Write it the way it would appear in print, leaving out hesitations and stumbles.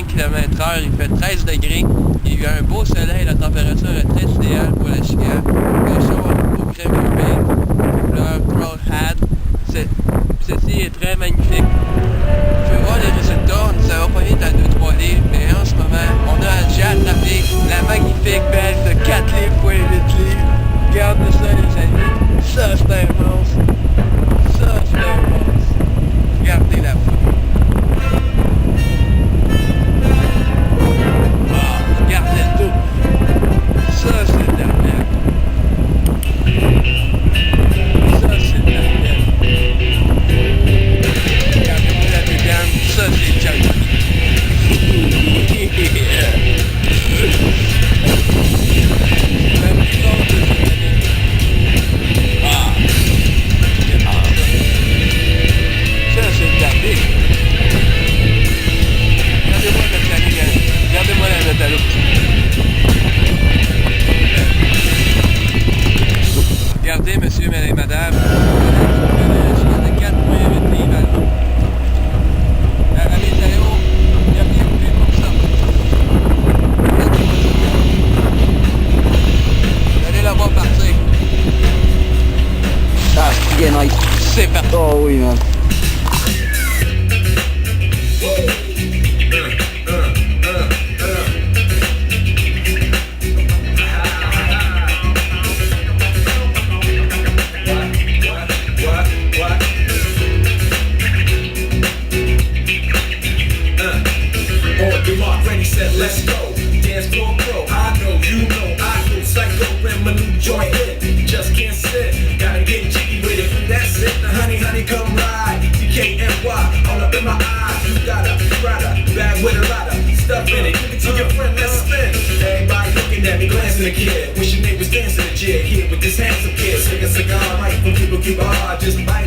65 km/h, il fait 13 degrés, il y a un beau soleil, la température est très idéale pour le skiant. Le son au crème urbaine, leur Crow Hat, ceci est très magnifique. Je vais voir les résultats, ça va pas vite à 2-3 livres, mais en ce moment, on a déjà attrapé la magnifique belle de 4 livres pour 8 livres. Regardez ça les amis, ça c'est un monstre, ça c'est un monstre. Regardez la photo. Ah, regardez le tout. Ça c'est de la merde. Ça c'est de la merde. Regardez-moi la bédane, ça c'est Chucky. Même plus fort que cette année. Ah, c'est marrant. Ça c'est de la merde. Regardez-moi la métallique, regardez-moi la métallique. Regardez, monsieur et madame, je de 4,8 livres alors. La métallo, il n'y a rien plus pour ça. Vous allez la voir partir. Ah, bien nice. C'est parti. Oh oui, man. Let's go, dance floor pro. I know, you know, I go psycho when my new joint hit. Just can't sit, gotta get jiggy with it. That's it, the honey, honey, come ride. TKNY, all up in my eyes. You got a rider, bag with a lot of stuff in it. Give it to your friend, let's spin. Everybody looking at me, glancing a kid. Wishing they was dancing a jig here with this handsome kid. Sick a cigar, right when people keep a hard, just bite.